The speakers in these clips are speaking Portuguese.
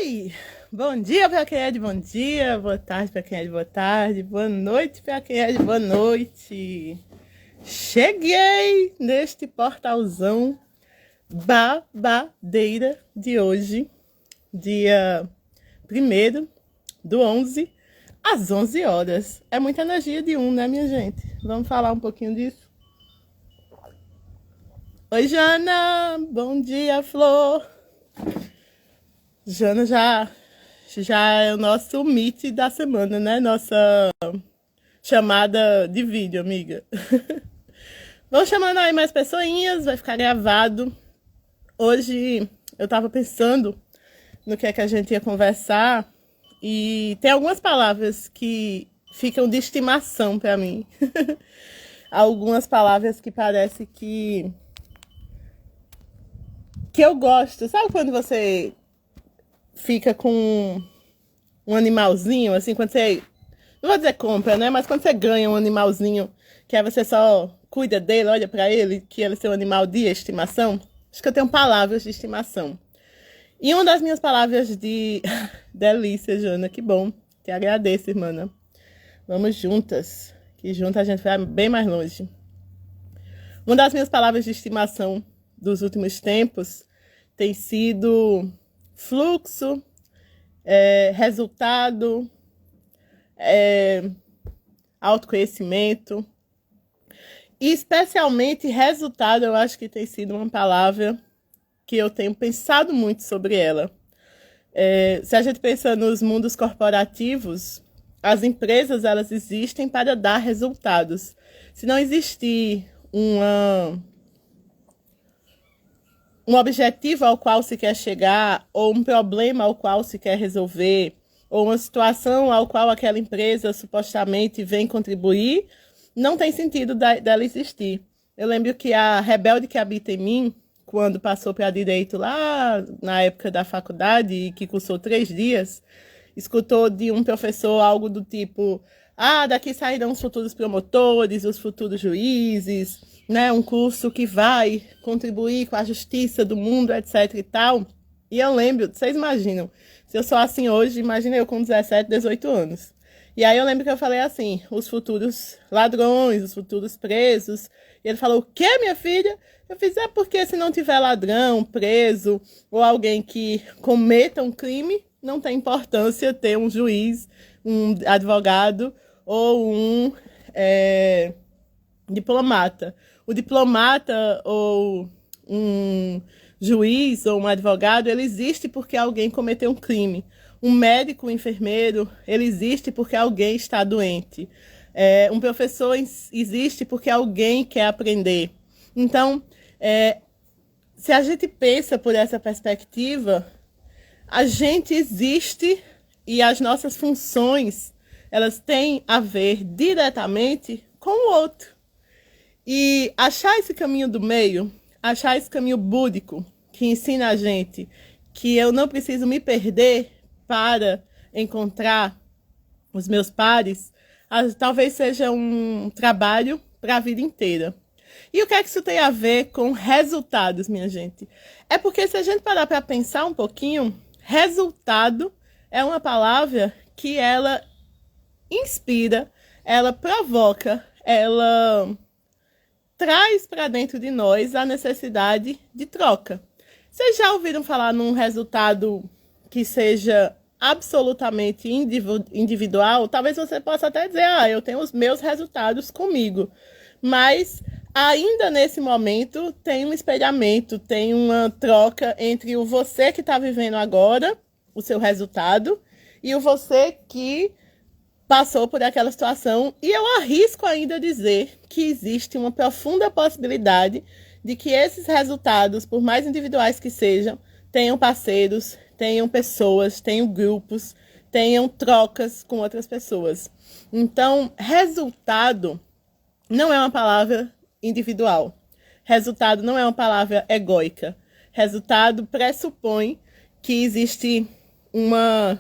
Oi! Bom dia para quem é de bom dia, boa tarde para quem é de boa tarde, boa noite para quem é de boa noite. Cheguei neste portalzão babadeira de hoje, dia 1º do 11, às 11 horas. É muita energia de né, minha gente? Vamos falar um pouquinho disso? Oi, Jana! Bom dia, Flor! Jana já é o nosso meet da semana, né? Nossa chamada de vídeo, amiga. Vão chamando aí mais pessoinhas, vai ficar gravado. Hoje eu tava pensando no que é que a gente ia conversar e tem algumas palavras que ficam de estimação pra mim. Algumas palavras que parece que eu gosto. Sabe quando você fica com um animalzinho, assim, quando você, não vou dizer compra, né, mas quando você ganha um animalzinho, que aí você só cuida dele, olha pra ele, que ele é seu animal de estimação. Acho que eu tenho palavras de estimação. E uma das minhas palavras de delícia, Jana, que bom, te agradeço, irmã. Vamos juntas, que juntas a gente vai bem mais longe. Uma das minhas palavras de estimação dos últimos tempos tem sido fluxo, resultado, autoconhecimento. E especialmente resultado, eu acho que tem sido uma palavra que eu tenho pensado muito sobre ela. Se a gente pensa nos mundos corporativos, as empresas elas existem para dar resultados. Se não existir um objetivo ao qual se quer chegar, ou um problema ao qual se quer resolver, ou uma situação ao qual aquela empresa supostamente vem contribuir, não tem sentido dela existir. Eu lembro que a Rebelde que Habita em Mim, quando passou para direito lá na época da faculdade, e que cursou 3 dias, escutou de um professor algo do tipo: daqui sairão os futuros promotores, os futuros juízes, né? Um curso que vai contribuir com a justiça do mundo, etc e tal. E eu lembro, vocês imaginam, se eu sou assim hoje, imagina eu com 17, 18 anos. E aí eu lembro que eu falei assim: os futuros ladrões, os futuros presos. E ele falou: o quê, minha filha? Eu fiz: porque se não tiver ladrão, preso, ou alguém que cometa um crime, não tem importância ter um juiz, um advogado ou um diplomata. O diplomata ou um juiz ou um advogado, ele existe porque alguém cometeu um crime. Um médico, um enfermeiro, ele existe porque alguém está doente. Um professor existe porque alguém quer aprender. Então, se a gente pensa por essa perspectiva, a gente existe e as nossas funções, elas têm a ver diretamente com o outro. E achar esse caminho do meio, achar esse caminho búdico que ensina a gente que eu não preciso me perder para encontrar os meus pares, talvez seja um trabalho para a vida inteira. E o que é que isso tem a ver com resultados, minha gente? É porque se a gente parar para pensar um pouquinho, resultado é uma palavra que ela inspira, ela provoca, ela traz para dentro de nós a necessidade de troca. Vocês já ouviram falar num resultado que seja absolutamente individual? Talvez você possa até dizer: eu tenho os meus resultados comigo. Mas ainda nesse momento tem um espelhamento, tem uma troca entre o você que está vivendo agora, o seu resultado, e o você que passou por aquela situação. E eu arrisco ainda dizer que existe uma profunda possibilidade de que esses resultados, por mais individuais que sejam, tenham parceiros, tenham pessoas, tenham grupos, tenham trocas com outras pessoas. Então, resultado não é uma palavra individual. Resultado não é uma palavra egóica. Resultado pressupõe que existe uma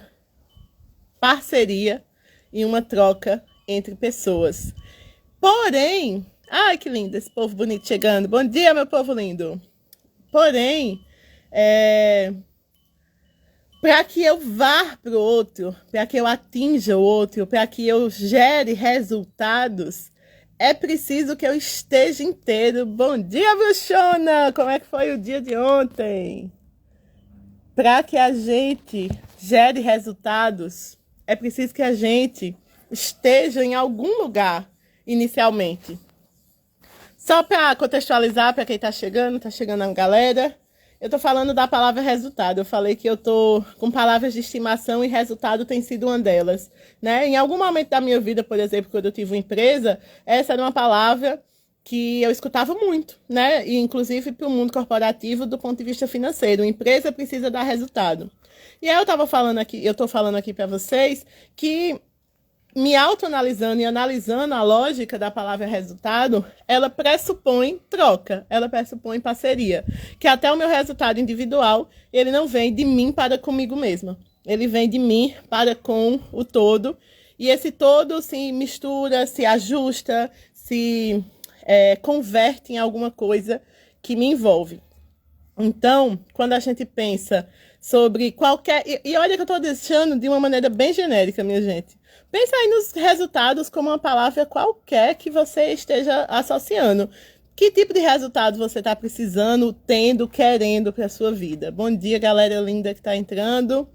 parceria e uma troca entre pessoas. Porém, ai que lindo esse povo bonito chegando. Bom dia, meu povo lindo. Porém, Para que eu vá para o outro, para que eu atinja o outro, para que eu gere resultados, é preciso que eu esteja inteiro. Bom dia, bruxona! Como é que foi o dia de ontem? Para que a gente gere resultados, é preciso que a gente esteja em algum lugar inicialmente. Só para contextualizar para quem está chegando a galera, eu estou falando da palavra resultado. Eu falei que eu estou com palavras de estimação e resultado tem sido uma delas, né? Em algum momento da minha vida, por exemplo, quando eu tive uma empresa, essa era uma palavra que eu escutava muito, né? E inclusive para o mundo corporativo do ponto de vista financeiro. Uma empresa precisa dar resultado. E aí eu estou falando aqui para vocês que me autoanalisando e analisando a lógica da palavra resultado, ela pressupõe troca, ela pressupõe parceria. Que até o meu resultado individual, ele não vem de mim para comigo mesma. Ele vem de mim para com o todo. E esse todo se mistura, se ajusta, se converte em alguma coisa que me envolve. Então, quando a gente pensa sobre qualquer... E olha que eu estou deixando de uma maneira bem genérica, minha gente. Pensa aí nos resultados como uma palavra qualquer que você esteja associando. Que tipo de resultado você está precisando, tendo, querendo para a sua vida? Bom dia, galera linda que está entrando.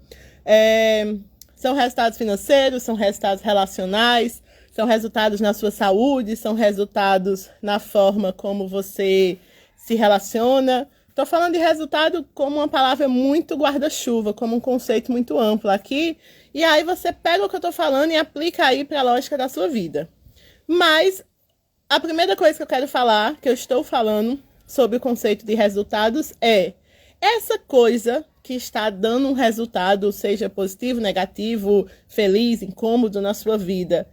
São resultados financeiros, são resultados relacionais, são resultados na sua saúde, são resultados na forma como você se relaciona. Estou falando de resultado como uma palavra muito guarda-chuva, como um conceito muito amplo aqui. E aí você pega o que eu estou falando e aplica aí para a lógica da sua vida. Mas a primeira coisa que eu quero falar, que eu estou falando sobre o conceito de resultados, é essa coisa que está dando um resultado, seja positivo, negativo, feliz, incômodo na sua vida,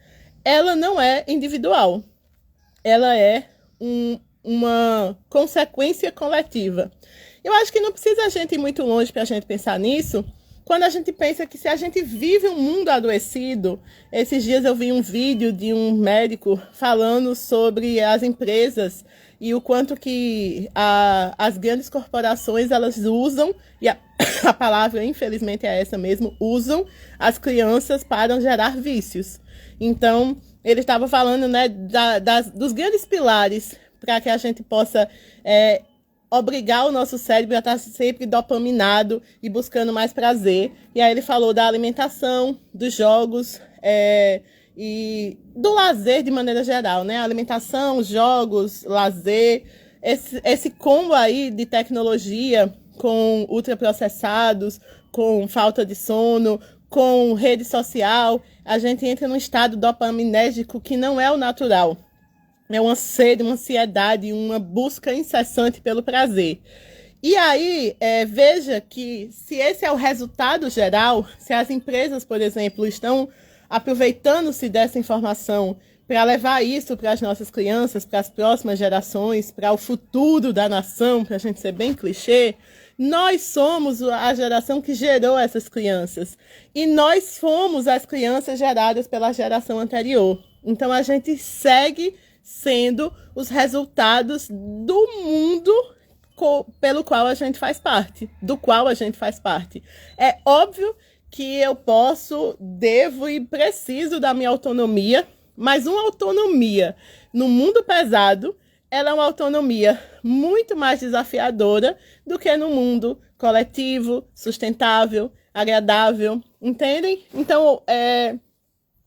ela não é individual. Ela é uma consequência coletiva. Eu acho que não precisa a gente ir muito longe para a gente pensar nisso, quando a gente pensa que se a gente vive um mundo adoecido. Esses dias eu vi um vídeo de um médico falando sobre as empresas e o quanto que as grandes corporações elas usam, e a palavra infelizmente é essa mesmo, usam as crianças para gerar vícios. Então, ele estava falando, né, dos grandes pilares para que a gente possa obrigar o nosso cérebro a estar sempre dopaminado e buscando mais prazer. E aí ele falou da alimentação, dos jogos e do lazer de maneira geral, né? Alimentação, jogos, lazer, esse combo aí de tecnologia com ultraprocessados, com falta de sono, com rede social, a gente entra num estado dopaminérgico que não é o natural. É uma sede, uma ansiedade, uma busca incessante pelo prazer. E aí, veja que se esse é o resultado geral, se as empresas, por exemplo, estão aproveitando-se dessa informação para levar isso para as nossas crianças, para as próximas gerações, para o futuro da nação, para a gente ser bem clichê, nós somos a geração que gerou essas crianças. E nós fomos as crianças geradas pela geração anterior. Então, a gente segue sendo os resultados do mundo pelo qual a gente faz parte, do qual a gente faz parte. É óbvio que eu posso, devo e preciso da minha autonomia, mas uma autonomia no mundo pesado, ela é uma autonomia muito mais desafiadora do que no mundo coletivo, sustentável, agradável, entendem? Então,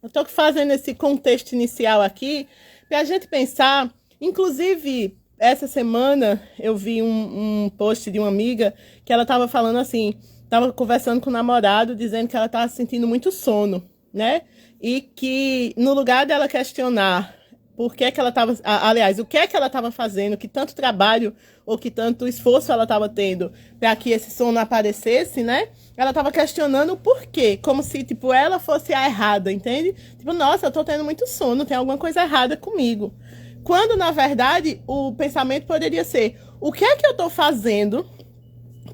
eu estou fazendo esse contexto inicial aqui para a gente pensar. Inclusive, essa semana eu vi um post de uma amiga que ela estava falando assim, estava conversando com o namorado, dizendo que ela estava sentindo muito sono, né? E que no lugar dela questionar por que ela estava, aliás, o que é que ela estava fazendo, que tanto trabalho ou que tanto esforço ela estava tendo para que esse sono aparecesse, né? Ela estava questionando o porquê, como se, tipo, ela fosse a errada, entende? Tipo, nossa, eu tô tendo muito sono, tem alguma coisa errada comigo. Quando, na verdade, o pensamento poderia ser, o que é que eu tô fazendo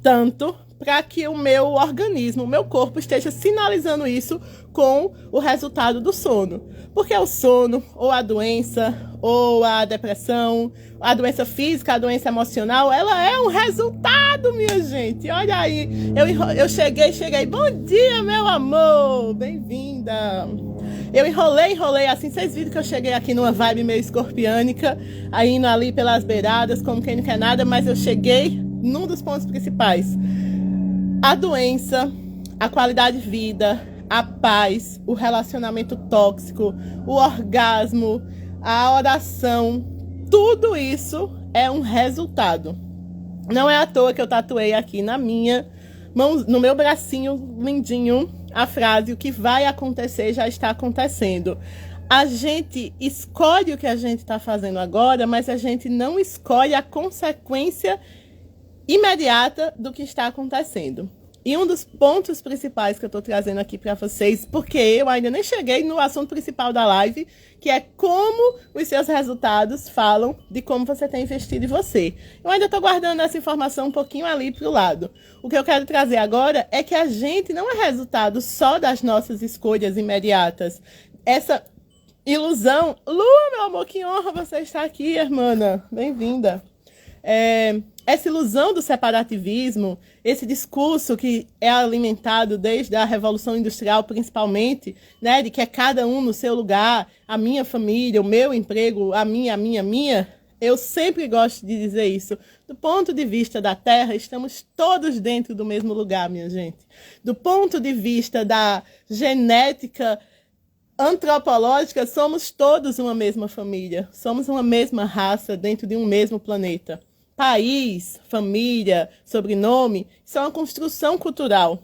tanto para que o meu organismo, o meu corpo esteja sinalizando isso com o resultado do sono. Porque o sono, ou a doença, ou a depressão, a doença física, a doença emocional, ela é um resultado, minha gente. Olha aí, eu cheguei. Bom dia, meu amor, bem-vinda. Eu enrolei assim, vocês viram que eu cheguei aqui numa vibe meio escorpiânica, aí indo ali pelas beiradas, como quem não quer nada, mas eu cheguei num dos pontos principais. A doença, a qualidade de vida, a paz, o relacionamento tóxico, o orgasmo, a oração, tudo isso é um resultado. Não é à toa que eu tatuei aqui na minha mão, no meu bracinho lindinho, a frase: o que vai acontecer já está acontecendo. A gente escolhe o que a gente está fazendo agora, mas a gente não escolhe a consequência imediata do que está acontecendo. E um dos pontos principais que eu estou trazendo aqui para vocês, porque eu ainda nem cheguei no assunto principal da live, que é como os seus resultados falam de como você tem investido em você. Eu ainda estou guardando essa informação um pouquinho ali para o lado. O que eu quero trazer agora é que a gente não é resultado só das nossas escolhas imediatas. Essa ilusão... Lu, meu amor, que honra você estar aqui, irmã. Bem-vinda. Essa ilusão do separativismo, esse discurso que é alimentado desde a Revolução Industrial, principalmente, né, de que é cada um no seu lugar, a minha família, o meu emprego, a minha, eu sempre gosto de dizer isso. Do ponto de vista da Terra, estamos todos dentro do mesmo lugar, minha gente. Do ponto de vista da genética antropológica, somos todos uma mesma família, somos uma mesma raça dentro de um mesmo planeta. País, família, sobrenome, isso é uma construção cultural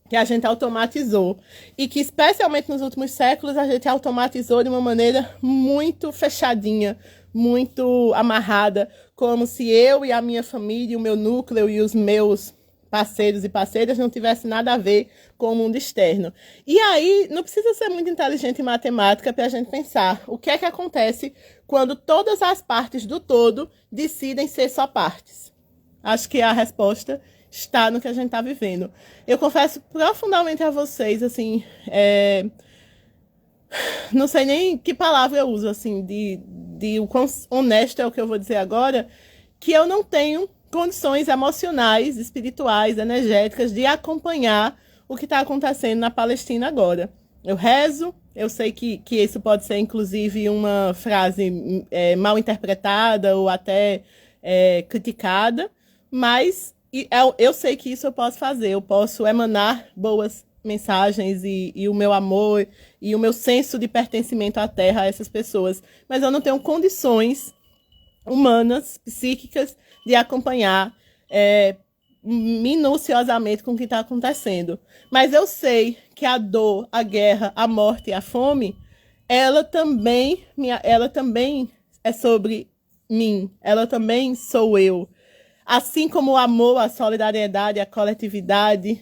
que a gente automatizou e que, especialmente nos últimos séculos, a gente automatizou de uma maneira muito fechadinha, muito amarrada, como se eu e a minha família, o meu núcleo e os meus parceiros e parceiras não tivessem nada a ver com o mundo externo. E aí, não precisa ser muito inteligente em matemática para a gente pensar o que é que acontece quando todas as partes do todo decidem ser só partes. Acho que a resposta está no que a gente está vivendo. Eu confesso profundamente a vocês, assim, não sei nem que palavra eu uso, assim, de o quão honesto é o que eu vou dizer agora, que eu não tenho condições emocionais, espirituais, energéticas de acompanhar o que está acontecendo na Palestina agora. Eu rezo, eu sei que isso pode ser, inclusive, uma frase mal interpretada ou até criticada, mas eu sei que isso eu posso fazer, eu posso emanar boas mensagens e o meu amor e o meu senso de pertencimento à Terra a essas pessoas, mas eu não tenho condições humanas, psíquicas, de acompanhar minuciosamente com o que está acontecendo. Mas eu sei que a dor, a guerra, a morte e a fome, ela também é sobre mim, ela também sou eu. Assim como o amor, a solidariedade, a coletividade,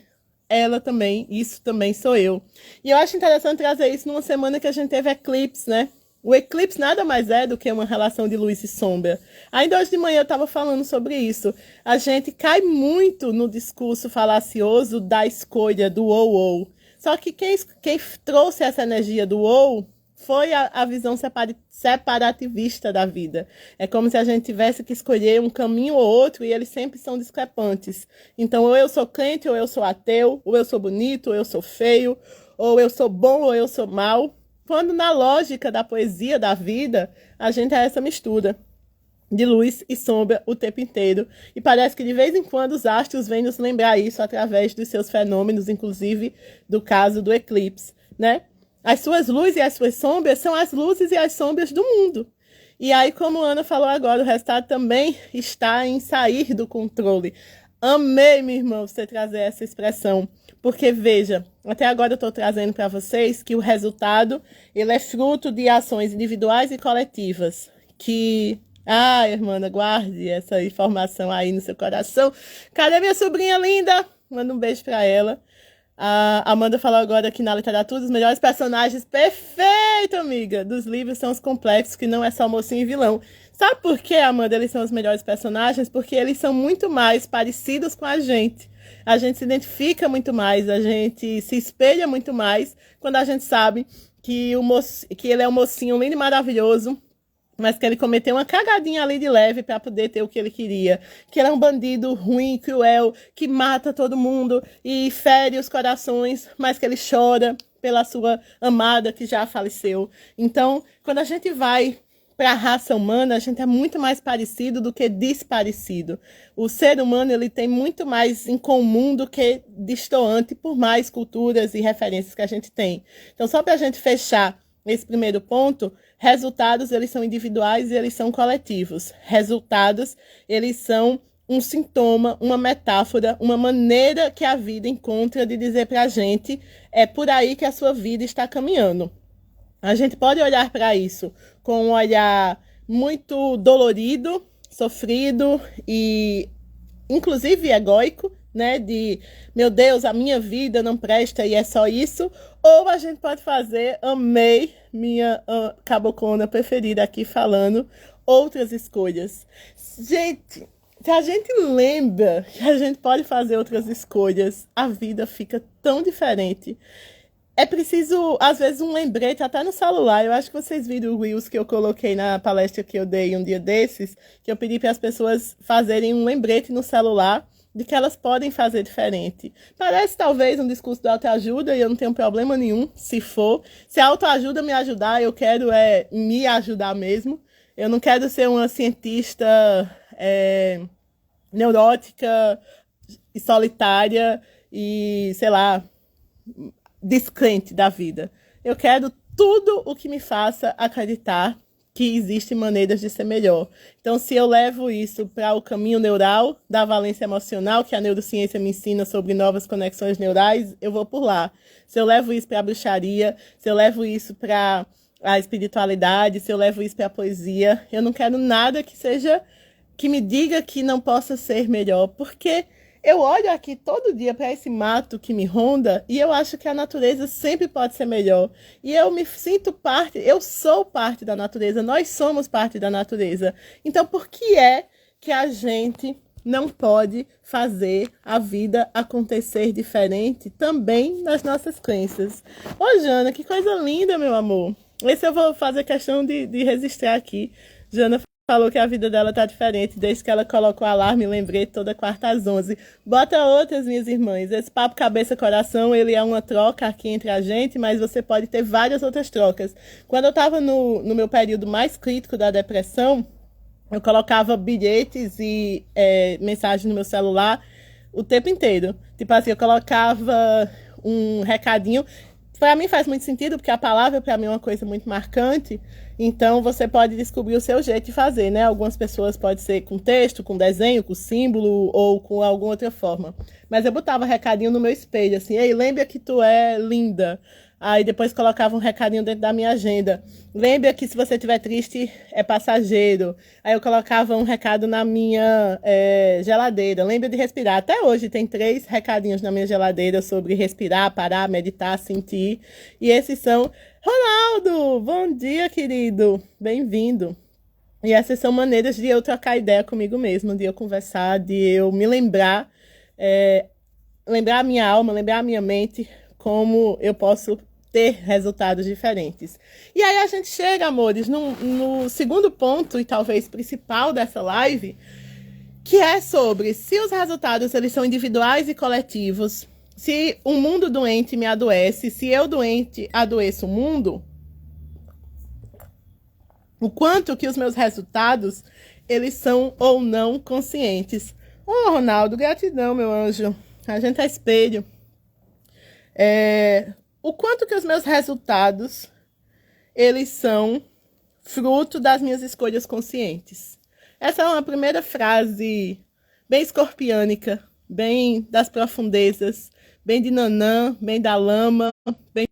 isso também sou eu. E eu acho interessante trazer isso numa semana que a gente teve eclipse, né? O eclipse nada mais é do que uma relação de luz e sombra. Ainda hoje de manhã eu estava falando sobre isso. A gente cai muito no discurso falacioso da escolha do ou. Só que quem trouxe essa energia do ou foi a visão separativista da vida. É como se a gente tivesse que escolher um caminho ou outro e eles sempre são discrepantes. Então, ou eu sou crente, ou eu sou ateu, ou eu sou bonito, ou eu sou feio, ou eu sou bom, ou eu sou mau. Quando na lógica da poesia da vida, a gente é essa mistura de luz e sombra o tempo inteiro. E parece que de vez em quando os astros vêm nos lembrar isso através dos seus fenômenos, inclusive do caso do eclipse, né? As suas luzes e as suas sombras são as luzes e as sombras do mundo. E aí, como a Ana falou agora, o resultado também está em sair do controle. Amei, minha irmã, você trazer essa expressão. Porque, veja, até agora eu estou trazendo para vocês que o resultado ele é fruto de ações individuais e coletivas. Irmã, guarde essa informação aí no seu coração. Cadê minha sobrinha linda? Manda um beijo para ela. A Amanda falou agora que na literatura os melhores personagens, perfeito, amiga, dos livros são os complexos, que não é só mocinho e vilão. Sabe por que, Amanda, eles são os melhores personagens? Porque eles são muito mais parecidos com a gente. A gente se identifica muito mais, a gente se espelha muito mais quando a gente sabe que ele é um mocinho lindo e maravilhoso, mas que ele cometeu uma cagadinha ali de leve para poder ter o que ele queria. Que ele é um bandido ruim, cruel, que mata todo mundo e fere os corações, mas que ele chora pela sua amada que já faleceu. Então, quando a gente vai para a raça humana, a gente é muito mais parecido do que desparecido. O ser humano ele tem muito mais em comum do que destoante, por mais culturas e referências que a gente tem. Então, só para a gente fechar esse primeiro ponto, resultados eles são individuais e eles são coletivos. Resultados eles são um sintoma, uma metáfora, uma maneira que a vida encontra de dizer para a gente é por aí que a sua vida está caminhando. A gente pode olhar para isso com um olhar muito dolorido, sofrido e inclusive egóico, né? De, meu Deus, a minha vida não presta e é só isso. Ou a gente pode fazer, amei minha caboclona preferida aqui falando, outras escolhas. Gente, se a gente lembra que a gente pode fazer outras escolhas, a vida fica tão diferente. É preciso, às vezes, um lembrete até no celular. Eu acho que vocês viram o Reels que eu coloquei na palestra que eu dei um dia desses, que eu pedi para as pessoas fazerem um lembrete no celular de que elas podem fazer diferente. Parece talvez um discurso de autoajuda e eu não tenho problema nenhum, se for. Se a autoajuda me ajudar, eu quero me ajudar mesmo. Eu não quero ser uma cientista neurótica e solitária e, sei lá, descrente da vida. Eu quero tudo o que me faça acreditar que existem maneiras de ser melhor. Então, se eu levo isso para o caminho neural da valência emocional, que a neurociência me ensina sobre novas conexões neurais, eu vou por lá. Se eu levo isso para a bruxaria, se eu levo isso para a espiritualidade, se eu levo isso para a poesia, eu não quero nada que me diga que não possa ser melhor, porque eu olho aqui todo dia para esse mato que me ronda e eu acho que a natureza sempre pode ser melhor. E eu me sinto parte, eu sou parte da natureza, nós somos parte da natureza. Então, por que é que a gente não pode fazer a vida acontecer diferente também nas nossas crenças? Ô, Jana, que coisa linda, meu amor. Esse eu vou fazer questão de registrar aqui. Jana falou que a vida dela tá diferente desde que ela coloca o alarme, lembrei, toda quarta às 11. Bota outras, minhas irmãs. Esse papo cabeça-coração, ele é uma troca aqui entre a gente, mas você pode ter várias outras trocas. Quando eu tava no meu período mais crítico da depressão, eu colocava bilhetes e mensagens no meu celular o tempo inteiro. Tipo assim, eu colocava um recadinho. Para mim faz muito sentido, porque a palavra para mim é uma coisa muito marcante. Então, você pode descobrir o seu jeito de fazer, né? Algumas pessoas pode ser com texto, com desenho, com símbolo ou com alguma outra forma. Mas eu botava recadinho no meu espelho, assim, ei, lembra que tu é linda. Aí depois colocava um recadinho dentro da minha agenda. Lembra que se você estiver triste, é passageiro. Aí eu colocava um recado na minha geladeira. Lembra de respirar. Até hoje tem 3 recadinhos na minha geladeira sobre respirar, parar, meditar, sentir. E esses são... Ronaldo, bom dia, querido. Bem-vindo. E essas são maneiras de eu trocar ideia comigo mesmo, de eu conversar, de eu me lembrar, lembrar a minha alma, lembrar a minha mente, como eu posso ter resultados diferentes. E aí a gente chega, amores, no segundo ponto, e talvez principal dessa live, que é sobre se os resultados eles são individuais e coletivos, se um mundo doente me adoece, se eu doente adoeço o mundo, o quanto que os meus resultados, eles são ou não conscientes. Ô, Ronaldo, gratidão, meu anjo. A gente é espelho. O quanto que os meus resultados, eles são fruto das minhas escolhas conscientes. Essa é uma primeira frase bem escorpiânica, bem das profundezas, bem de Nanã, bem da lama, bem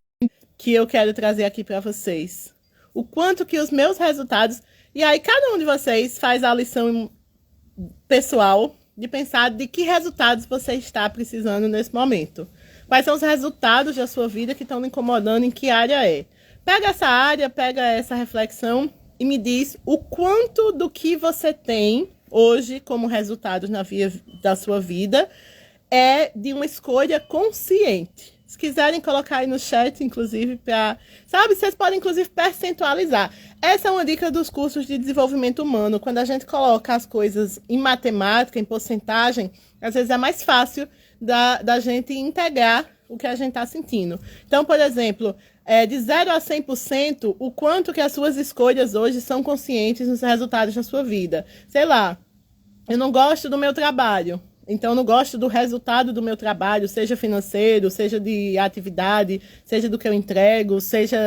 que eu quero trazer aqui para vocês. O quanto que os meus resultados... E aí cada um de vocês faz a lição pessoal de pensar de que resultados você está precisando nesse momento. Quais são os resultados da sua vida que estão me incomodando, em que área é. Pega essa área, pega essa reflexão e me diz o quanto do que você tem hoje como resultados da sua vida é de uma escolha consciente. Se quiserem colocar aí no chat, inclusive, sabe, vocês podem, inclusive, percentualizar. Essa é uma dica dos cursos de desenvolvimento humano. Quando a gente coloca as coisas em matemática, em porcentagem, às vezes é mais fácil da gente integrar o que a gente está sentindo. Então, por exemplo, de 0 a 100%, o quanto que as suas escolhas hoje são conscientes nos resultados da sua vida. Sei lá, eu não gosto do meu trabalho. Então, eu não gosto do resultado do meu trabalho, seja financeiro, seja de atividade, seja do que eu entrego, seja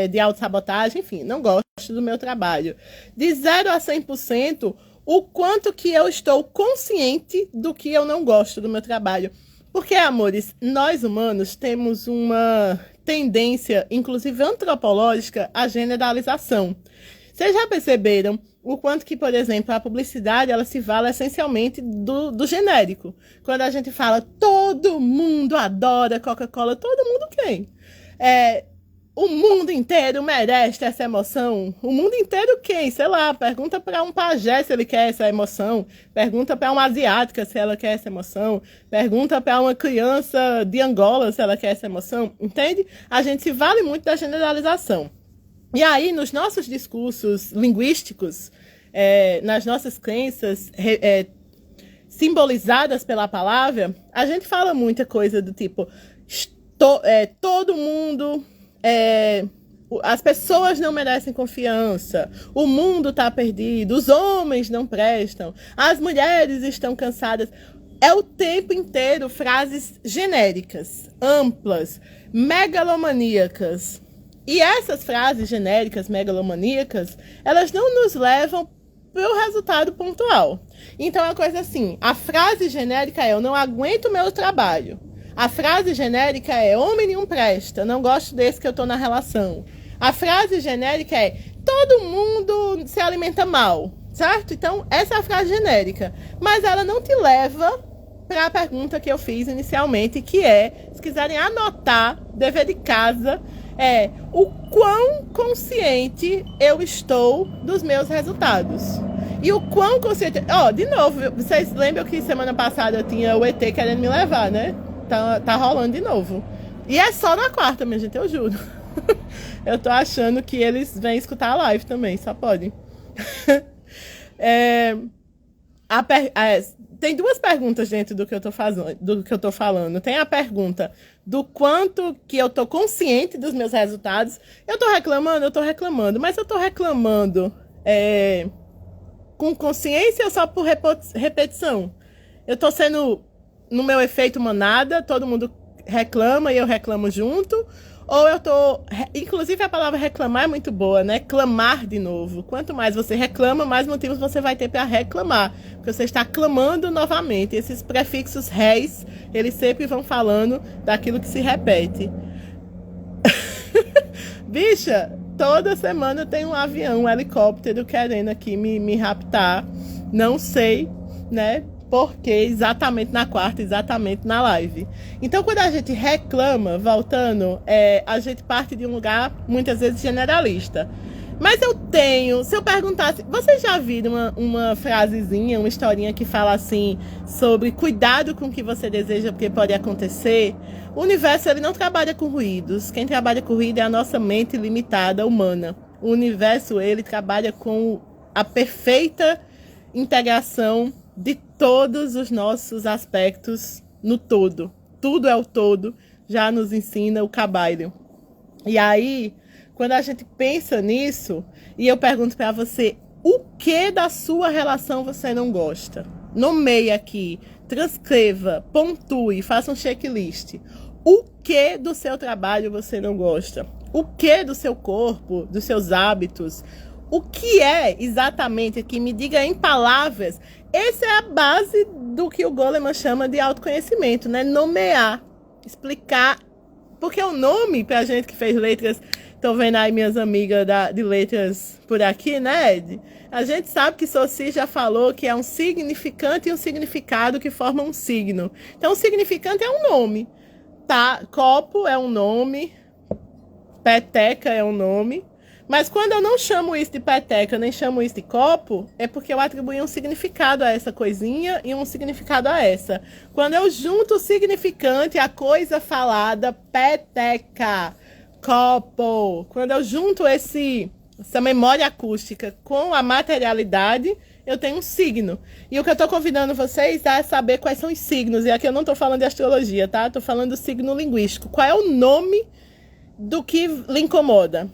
de autossabotagem, enfim, não gosto do meu trabalho. De 0 a 100%, o quanto que eu estou consciente do que eu não gosto do meu trabalho. Porque, amores, nós humanos temos uma tendência, inclusive antropológica, à generalização. Vocês já perceberam o quanto que, por exemplo, a publicidade ela se vale essencialmente do genérico. Quando a gente fala, todo mundo adora Coca-Cola, todo mundo quem? O mundo inteiro merece essa emoção. O mundo inteiro quem? Sei lá, pergunta para um pajé se ele quer essa emoção. Pergunta para uma asiática se ela quer essa emoção. Pergunta para uma criança de Angola se ela quer essa emoção. Entende? A gente se vale muito da generalização. E aí, nos nossos discursos linguísticos, nas nossas crenças simbolizadas pela palavra, a gente fala muita coisa do tipo, todo mundo, as pessoas não merecem confiança, o mundo está perdido, os homens não prestam, as mulheres estão cansadas. É o tempo inteiro frases genéricas, amplas, megalomaníacas. E essas frases genéricas, megalomaníacas, elas não nos levam para o resultado pontual. Então, é uma coisa assim, a frase genérica é, eu não aguento o meu trabalho. A frase genérica é, homem nenhum presta, não gosto desse que eu estou na relação. A frase genérica é, todo mundo se alimenta mal, certo? Então, essa é a frase genérica. Mas ela não te leva para a pergunta que eu fiz inicialmente, que é, se quiserem anotar, dever de casa, o quão consciente eu estou dos meus resultados. E o quão consciente... de novo, vocês lembram que semana passada tinha o ET querendo me levar, né? Tá rolando de novo. E é só na quarta, minha gente, eu juro. Eu tô achando que eles vêm escutar a live também, só podem. Tem duas perguntas dentro do que eu tô falando. Tem a pergunta do quanto que eu tô consciente dos meus resultados. Eu tô reclamando, mas eu tô reclamando com consciência ou só por repetição? Eu tô sendo no meu efeito manada, todo mundo reclama e eu reclamo junto, ou eu tô... Inclusive a palavra reclamar é muito boa, né? Clamar de novo. Quanto mais você reclama, mais motivos você vai ter para reclamar. Porque você está clamando novamente. Esses prefixos réis, eles sempre vão falando daquilo que se repete. Bicha, toda semana tem um avião, um helicóptero querendo aqui me raptar. Não sei, né? Porque exatamente na quarta, exatamente na live. Então, quando a gente reclama, voltando, a gente parte de um lugar, muitas vezes, generalista. Mas se eu perguntasse, vocês já viram uma frasezinha, uma historinha que fala assim, sobre cuidado com o que você deseja, porque pode acontecer? O universo, ele não trabalha com ruídos. Quem trabalha com ruído é a nossa mente limitada, humana. O universo, ele trabalha com a perfeita integração de todos os nossos aspectos no todo. Tudo é o todo, já nos ensina o Kabbalion. E aí, quando a gente pensa nisso, e eu pergunto para você, o que da sua relação você não gosta? Nomeie aqui, transcreva, pontue, faça um checklist. O que do seu trabalho você não gosta? O que do seu corpo, dos seus hábitos? O que é exatamente aqui? Me diga em palavras. Essa é a base do que o Goleman chama de autoconhecimento, né? Nomear, explicar. Porque o nome, pra gente que fez letras, estão vendo aí minhas amigas de letras por aqui, né, Ed? A gente sabe que Soci já falou que é um significante e um significado que formam um signo. Então, o significante é um nome, tá? Copo é um nome, peteca é um nome. Mas quando eu não chamo isso de peteca, nem chamo isso de copo, é porque eu atribuí um significado a essa coisinha e um significado a essa. Quando eu junto o significante, a coisa falada, peteca, copo, quando eu junto essa memória acústica com a materialidade, eu tenho um signo. E o que eu estou convidando vocês é saber quais são os signos. E aqui eu não estou falando de astrologia, tá? Estou falando do signo linguístico. Qual é o nome do que lhe incomoda?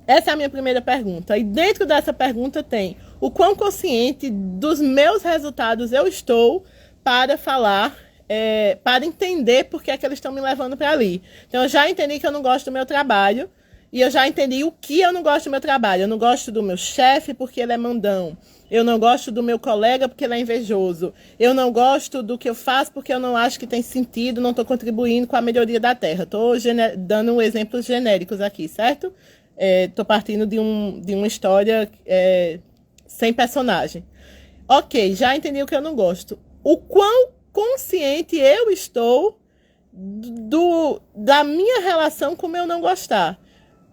Essa é a minha primeira pergunta. E dentro dessa pergunta tem o quão consciente dos meus resultados eu estou para falar, para entender por que é que eles estão me levando para ali. Então, eu já entendi que eu não gosto do meu trabalho e eu já entendi o que eu não gosto do meu trabalho. Eu não gosto do meu chefe porque ele é mandão. Eu não gosto do meu colega porque ele é invejoso. Eu não gosto do que eu faço porque eu não acho que tem sentido, não estou contribuindo com a melhoria da Terra. Estou dando exemplos genéricos aqui, certo? Estou partindo de uma história sem personagem. Ok, já entendi o que eu não gosto. O quão consciente eu estou da minha relação com o meu não gostar?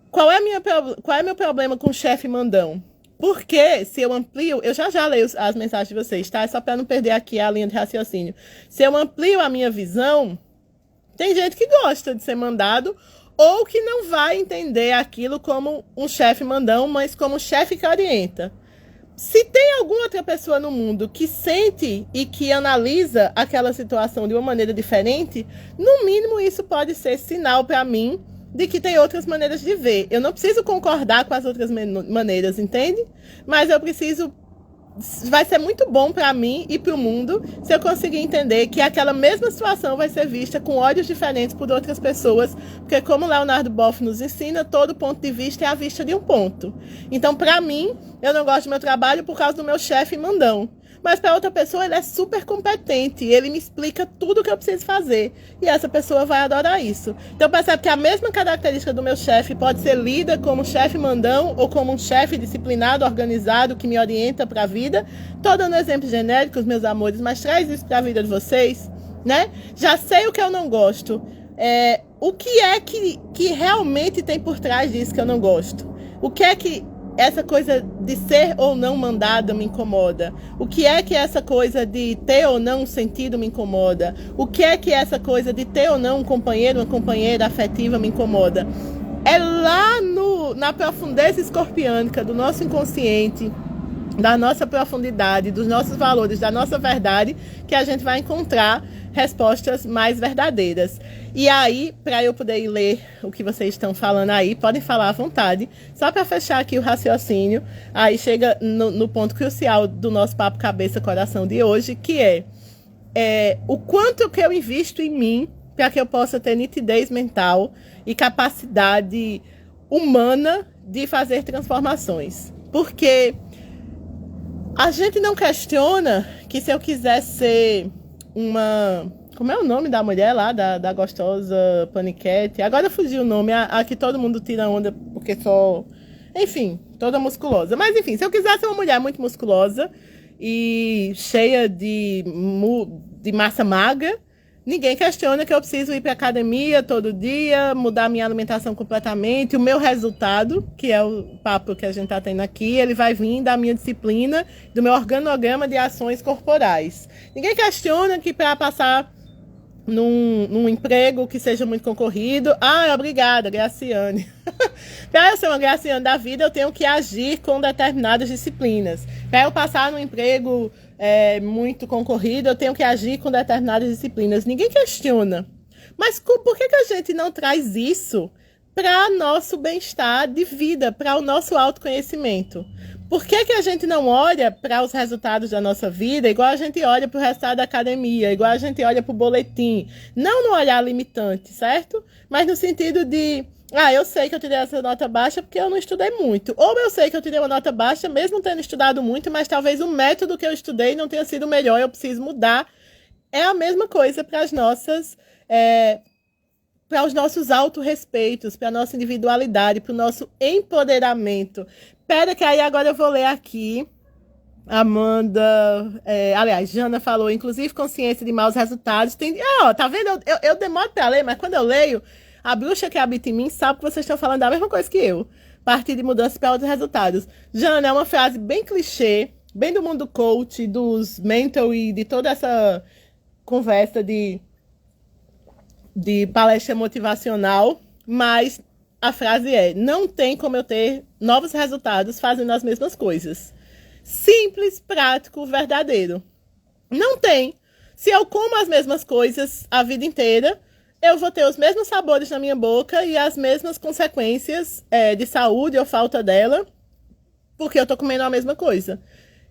Qual é meu problema com o chefe mandão? Porque se eu amplio... Eu já leio as mensagens de vocês, tá? É só para não perder aqui a linha de raciocínio. Se eu amplio a minha visão, tem gente que gosta de ser mandado ou que não vai entender aquilo como um chefe mandão, mas como um chefe que orienta. Se tem alguma outra pessoa no mundo que sente e que analisa aquela situação de uma maneira diferente, no mínimo isso pode ser sinal para mim de que tem outras maneiras de ver. Eu não preciso concordar com as outras maneiras, entende? Mas eu preciso... Vai ser muito bom para mim e para o mundo se eu conseguir entender que aquela mesma situação vai ser vista com olhos diferentes por outras pessoas, porque como Leonardo Boff nos ensina, todo ponto de vista é a vista de um ponto. Então, para mim, eu não gosto do meu trabalho por causa do meu chefe mandão. Mas para outra pessoa ele é super competente, ele me explica tudo o que eu preciso fazer. E essa pessoa vai adorar isso. Então percebe que a mesma característica do meu chefe pode ser lida como chefe mandão ou como um chefe disciplinado, organizado, que me orienta para a vida. Estou dando exemplos genéricos, meus amores, mas traz isso para a vida de vocês, né? Já sei o que eu não gosto. O que é que realmente tem por trás disso que eu não gosto? O que é que essa coisa de ser ou não mandada me incomoda? O que é que essa coisa de ter ou não um sentido me incomoda? O que é que essa coisa de ter ou não um companheiro, uma companheira afetiva me incomoda? É lá na profundeza escorpiânica do nosso inconsciente, da nossa profundidade, dos nossos valores, da nossa verdade, que a gente vai encontrar respostas mais verdadeiras. E aí, para eu poder ler o que vocês estão falando aí, podem falar à vontade, só para fechar aqui o raciocínio, aí chega no ponto crucial do nosso Papo Cabeça Coração de hoje, que é o quanto que eu invisto em mim para que eu possa ter nitidez mental e capacidade humana de fazer transformações. Porque a gente não questiona que se eu quiser ser uma... Como é o nome da mulher lá, da gostosa paniquete? Agora fugiu o nome, a que todo mundo tira onda porque só... Enfim, toda musculosa. Mas enfim, se eu quiser ser uma mulher muito musculosa e cheia de massa magra, ninguém questiona que eu preciso ir para academia todo dia, mudar minha alimentação completamente. O meu resultado, que é o papo que a gente está tendo aqui, ele vai vir da minha disciplina, do meu organograma de ações corporais. Ninguém questiona que para passar num emprego que seja muito concorrido, obrigada, Graciane. Para eu ser uma Graciane da vida, eu tenho que agir com determinadas disciplinas. Para eu passar num emprego muito concorrido, eu tenho que agir com determinadas disciplinas. Ninguém questiona. Mas por que a gente não traz isso para nosso bem-estar de vida, para o nosso autoconhecimento? Por que a gente não olha para os resultados da nossa vida igual a gente olha para o resultado da academia, igual a gente olha para o boletim? Não no olhar limitante, certo? Mas no sentido de... eu sei que eu tirei essa nota baixa porque eu não estudei muito. Ou eu sei que eu tirei uma nota baixa mesmo tendo estudado muito, mas talvez o método que eu estudei não tenha sido o melhor, eu preciso mudar. É a mesma coisa para as nossas... para os nossos autorrespeitos, para a nossa individualidade, para o nosso empoderamento. Espera que aí agora eu vou ler aqui. Amanda, aliás, Jana falou, inclusive consciência de maus resultados. Tá vendo? Eu demoro para ler, mas quando eu leio, a bruxa que habita em mim sabe que vocês estão falando da mesma coisa que eu. partir de mudanças para outros resultados. Jana, é uma frase bem clichê, bem do mundo coach, dos mentor e de toda essa conversa de palestra motivacional, mas a frase é: não tem como eu ter novos resultados fazendo as mesmas coisas. Simples, prático, verdadeiro. Não tem. Se eu como as mesmas coisas a vida inteira, eu vou ter os mesmos sabores na minha boca e as mesmas consequências de saúde ou falta dela, porque eu tô comendo a mesma coisa.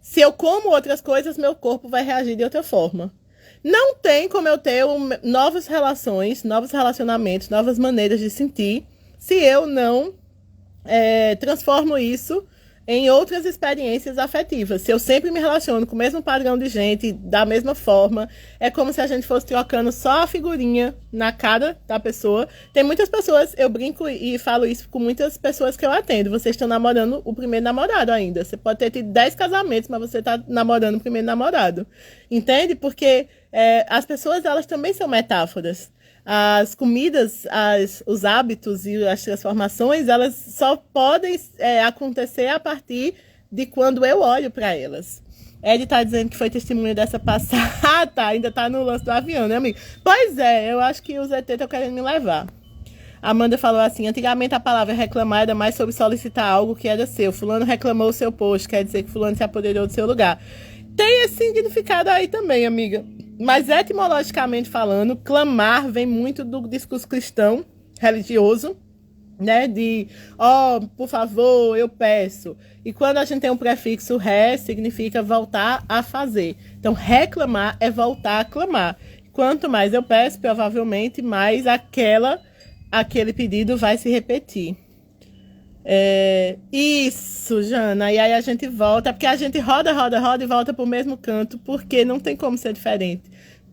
Se eu como outras coisas, meu corpo vai reagir de outra forma. Não tem como eu ter novas relações, novos relacionamentos, novas maneiras de sentir, se eu não transformo isso em outras experiências afetivas. Se eu sempre me relaciono com o mesmo padrão de gente, da mesma forma, é como se a gente fosse trocando só a figurinha na cara da pessoa. Tem muitas pessoas, eu brinco e falo isso com muitas pessoas que eu atendo. Vocês estão namorando o primeiro namorado ainda. Você pode ter tido 10 casamentos, mas você está namorando o primeiro namorado. Entende? Porque as pessoas, elas também são metáforas. As comidas, os hábitos e as transformações, elas só podem acontecer a partir de quando eu olho para elas. Ed tá dizendo que foi testemunha dessa passada. Ah, tá, ainda tá no lance do avião, né, amigo? Pois é, eu acho que os ET estão querendo me levar. Amanda falou assim: antigamente a palavra reclamar era mais sobre solicitar algo que era seu. Fulano reclamou o seu posto, quer dizer que fulano se apoderou do seu lugar. Tem esse significado aí também, amiga. Mas etimologicamente falando, clamar vem muito do discurso cristão, religioso, né? De, por favor, eu peço. E quando a gente tem um prefixo ré, significa voltar a fazer. Então, reclamar é voltar a clamar. Quanto mais eu peço, provavelmente, mais aquele pedido vai se repetir. Isso, Jana. E aí a gente volta, porque a gente roda e volta para o mesmo canto, porque não tem como ser diferente.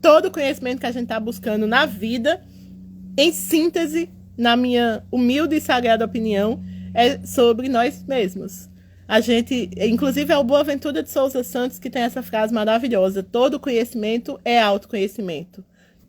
Todo o conhecimento que a gente está buscando na vida, em síntese, na minha humilde e sagrada opinião, é sobre nós mesmos. A gente, inclusive é o Boaventura de Souza Santos que tem essa frase maravilhosa: todo conhecimento é autoconhecimento.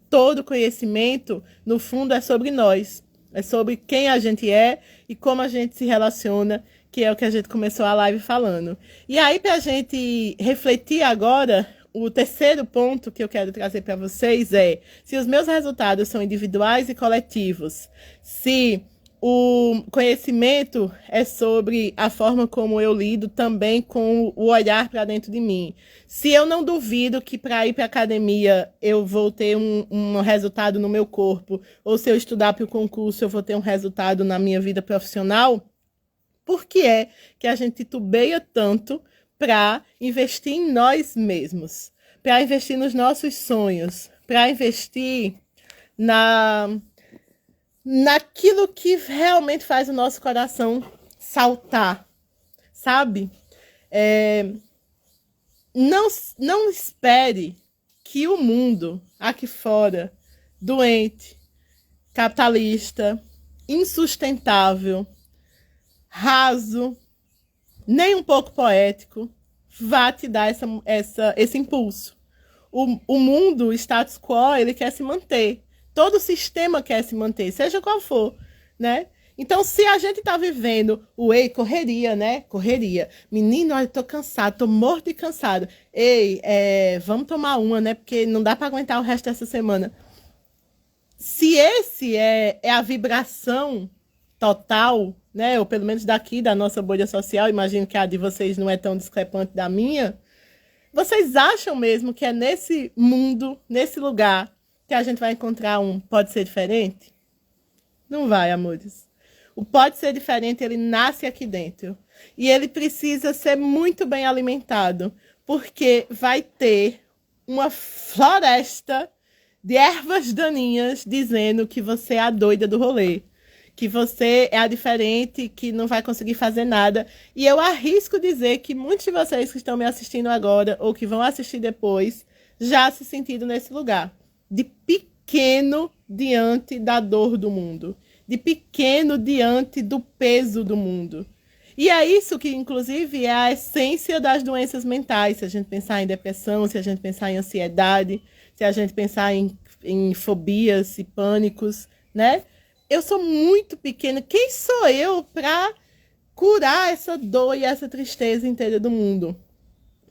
Todo conhecimento, no fundo, é sobre nós. É sobre quem a gente é e como a gente se relaciona, que é o que a gente começou a live falando. E aí, para a gente refletir agora, o terceiro ponto que eu quero trazer para vocês é: se os meus resultados são individuais e coletivos, se o conhecimento é sobre a forma como eu lido também com o olhar para dentro de mim. Se eu não duvido que para ir para a academia eu vou ter um resultado no meu corpo, ou se eu estudar para o concurso eu vou ter um resultado na minha vida profissional, por que é que a gente titubeia tanto para investir em nós mesmos, para investir nos nossos sonhos, para investir naquilo que realmente faz o nosso coração saltar, sabe? Não espere que o mundo aqui fora, doente, capitalista, insustentável, raso, nem um pouco poético, vá te dar esse impulso. O mundo, o status quo, ele quer se manter. Todo o sistema quer se manter, seja qual for, né? Então, se a gente tá vivendo correria, né? Correria. Menino, olha, tô cansado, tô morto e cansado. Vamos tomar uma, né? Porque não dá para aguentar o resto dessa semana. Se esse é a vibração total, né? Ou pelo menos daqui, da nossa bolha social, imagino que a de vocês não é tão discrepante da minha. Vocês acham mesmo que é nesse mundo, nesse lugar, que a gente vai encontrar pode ser diferente? Não vai, amores. O pode ser diferente, ele nasce aqui dentro. E ele precisa ser muito bem alimentado, porque vai ter uma floresta de ervas daninhas dizendo que você é a doida do rolê, que você é a diferente, que não vai conseguir fazer nada. E eu arrisco dizer que muitos de vocês que estão me assistindo agora, ou que vão assistir depois, já se sentiram nesse lugar. De pequeno diante da dor do mundo, de pequeno diante do peso do mundo. E é isso que, inclusive, é a essência das doenças mentais. Se a gente pensar em depressão, se a gente pensar em ansiedade, se a gente pensar em fobias e pânicos, né? Eu sou muito pequena. Quem sou eu para curar essa dor e essa tristeza inteira do mundo.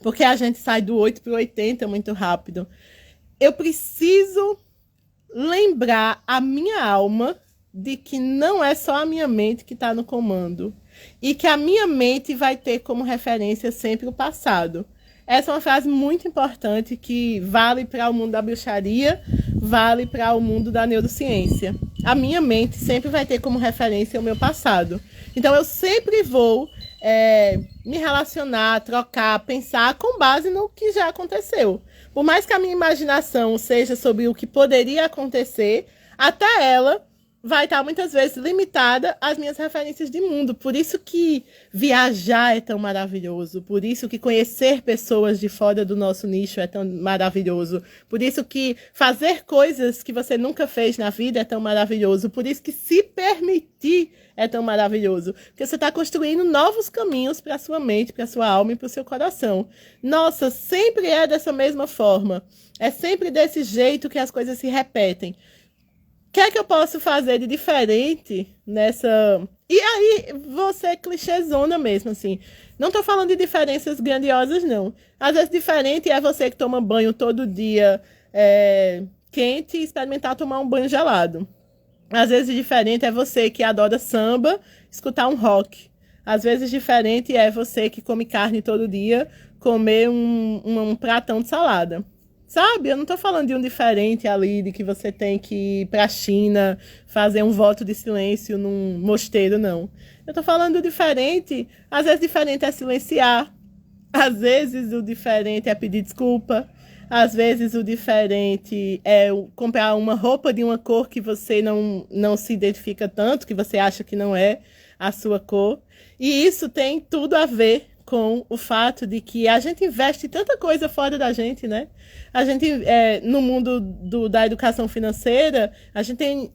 Porque a gente sai do 8 para o 80 muito rápido. Eu preciso lembrar a minha alma de que não é só a minha mente que está no comando. E que a minha mente vai ter como referência sempre o passado. Essa é uma frase muito importante que vale para o mundo da bruxaria, vale para o mundo da neurociência. A minha mente sempre vai ter como referência o meu passado. Então eu sempre vou me relacionar, trocar, pensar com base no que já aconteceu. Por mais que a minha imaginação seja sobre o que poderia acontecer, até ela vai estar muitas vezes limitada às minhas referências de mundo. Por isso que viajar é tão maravilhoso. Por isso que conhecer pessoas de fora do nosso nicho é tão maravilhoso. Por isso que fazer coisas que você nunca fez na vida é tão maravilhoso. Por isso que se permitir é tão maravilhoso. Porque você está construindo novos caminhos para a sua mente, para a sua alma e para o seu coração. Nossa, sempre é dessa mesma forma. É sempre desse jeito que as coisas se repetem. O que é que eu posso fazer de diferente nessa... E aí, você é clichêzona mesmo, assim. Não tô falando de diferenças grandiosas, não. Às vezes, diferente é você que toma banho todo dia quente e experimentar tomar um banho gelado. Às vezes, diferente é você que adora samba, escutar um rock. Às vezes, diferente é você que come carne todo dia, comer um pratão de salada. Sabe? Eu não tô falando de um diferente ali, de que você tem que ir pra China, fazer um voto de silêncio num mosteiro, não. Eu tô falando do diferente. Às vezes, diferente é silenciar. Às vezes, o diferente é pedir desculpa. Às vezes, o diferente é comprar uma roupa de uma cor que você não se identifica tanto, que você acha que não é a sua cor. E isso tem tudo a ver com o fato de que a gente investe tanta coisa fora da gente, né? A gente, no mundo da educação financeira, a gente tem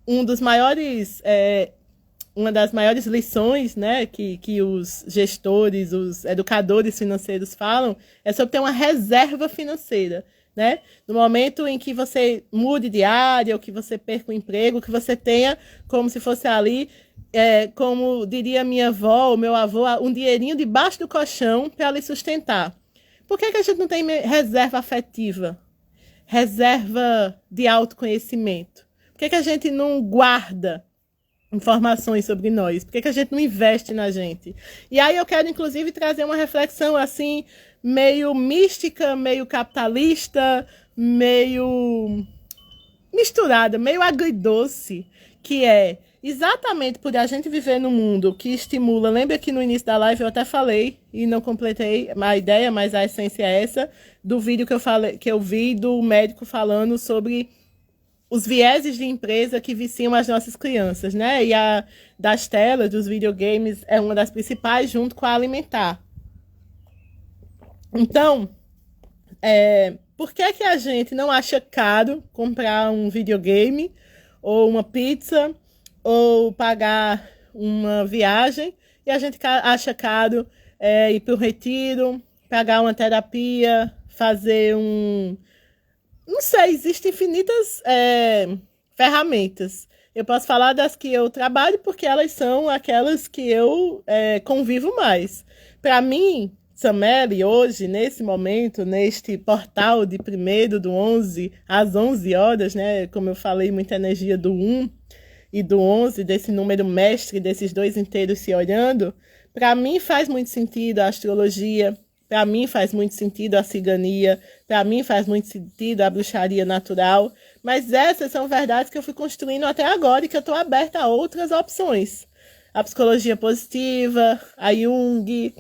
uma das maiores lições, né, que os gestores, os educadores financeiros falam, é sobre ter uma reserva financeira, né? No momento em que você mude de área, ou que você perca o emprego, que você tenha como se fosse ali, como diria minha avó ou meu avô, um dinheirinho debaixo do colchão para lhe sustentar. Por que a gente não tem reserva afetiva? Reserva de autoconhecimento? Por que a gente não guarda informações sobre nós? Por que a gente não investe na gente? E aí eu quero, inclusive, trazer uma reflexão assim, meio mística, meio capitalista, meio misturada, meio agridoce, que é exatamente por a gente viver num mundo que estimula. Lembra que no início da live eu até falei e não completei a ideia, mas a essência é essa, do vídeo que eu vi do médico falando sobre os vieses de empresa que viciam as nossas crianças, né? E a das telas, dos videogames, é uma das principais, junto com a alimentar. Então, por que a gente não acha caro comprar um videogame ou uma pizza ou pagar uma viagem, e a gente acha caro ir para o retiro, pagar uma terapia, fazer não sei, existem infinitas ferramentas. Eu posso falar das que eu trabalho porque elas são aquelas que eu convivo mais. Para mim, Sameli, hoje, nesse momento, neste portal de 1º/11 às 11 horas, né? Como eu falei, muita energia do 1 e do 11, desse número mestre, desses dois inteiros se olhando. Para mim faz muito sentido a astrologia, para mim faz muito sentido a cigania, para mim faz muito sentido a bruxaria natural, mas essas são verdades que eu fui construindo até agora e que eu estou aberta a outras opções. A psicologia positiva, a Jung,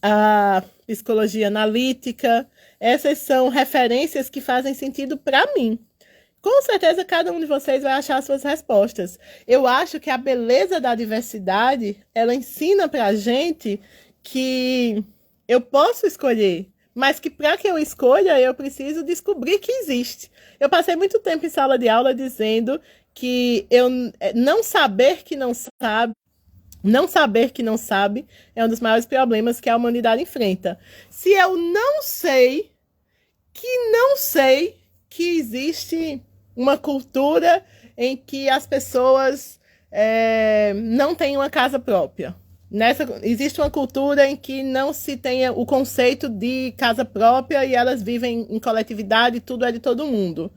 a psicologia analítica, essas são referências que fazem sentido para mim. Com certeza cada um de vocês vai achar suas respostas. Eu acho que a beleza da diversidade, ela ensina pra gente que eu posso escolher, mas que para que eu escolha, eu preciso descobrir que existe. Eu passei muito tempo em sala de aula dizendo que eu não saber que não sabe é um dos maiores problemas que a humanidade enfrenta. Se eu não sei que existe uma cultura em que as pessoas não têm uma casa própria. Existe uma cultura em que não se tenha o conceito de casa própria e elas vivem em coletividade, tudo é de todo mundo.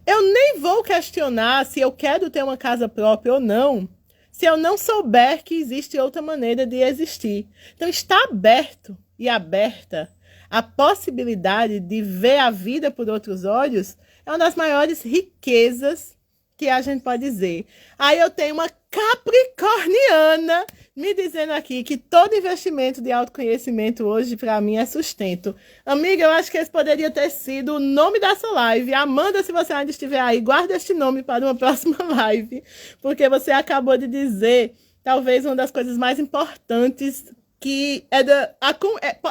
Eu nem vou questionar se eu quero ter uma casa própria ou não, se eu não souber que existe outra maneira de existir. Então, está aberto e aberta a possibilidade de ver a vida por outros olhos é uma das maiores riquezas que a gente pode dizer. Aí eu tenho uma capricorniana me dizendo aqui que todo investimento de autoconhecimento hoje, para mim, é sustento. Amiga, eu acho que esse poderia ter sido o nome dessa live. Amanda, se você ainda estiver aí, guarda este nome para uma próxima live, porque você acabou de dizer, talvez, uma das coisas mais importantes, que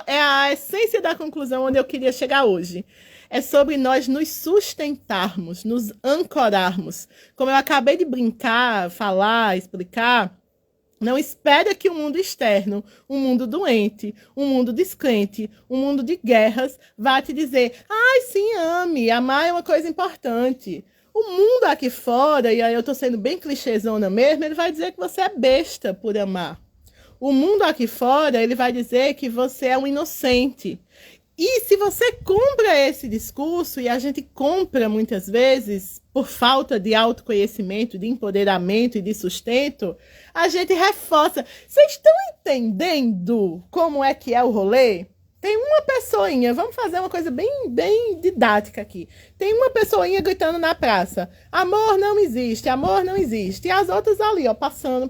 é a essência da conclusão onde eu queria chegar hoje. É sobre nós nos sustentarmos, nos ancorarmos. Como eu acabei de brincar, falar, explicar, não espere que o mundo externo, um mundo doente, um mundo descrente, um mundo de guerras, vá te dizer, ai, sim, ame, amar é uma coisa importante. O mundo aqui fora, e aí eu tô sendo bem clichêzona mesmo, ele vai dizer que você é besta por amar. O mundo aqui fora, ele vai dizer que você é um inocente. E se você compra esse discurso, e a gente compra muitas vezes por falta de autoconhecimento, de empoderamento e de sustento, a gente reforça. Vocês estão entendendo como é que é o rolê? Tem uma pessoinha, vamos fazer uma coisa bem didática aqui. Tem uma pessoinha gritando na praça, amor não existe, amor não existe. E as outras ali, ó, passando.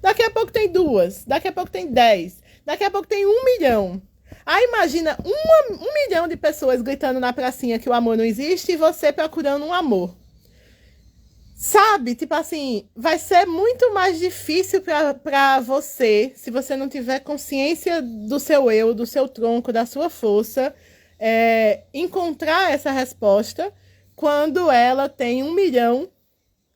Daqui a pouco tem 2, daqui a pouco tem 10, daqui a pouco tem 1 milhão. Aí imagina 1 milhão de pessoas gritando na pracinha que o amor não existe e você procurando um amor. Sabe? Tipo assim, vai ser muito mais difícil para você, se você não tiver consciência do seu eu, do seu tronco, da sua força, encontrar essa resposta quando ela tem 1 milhão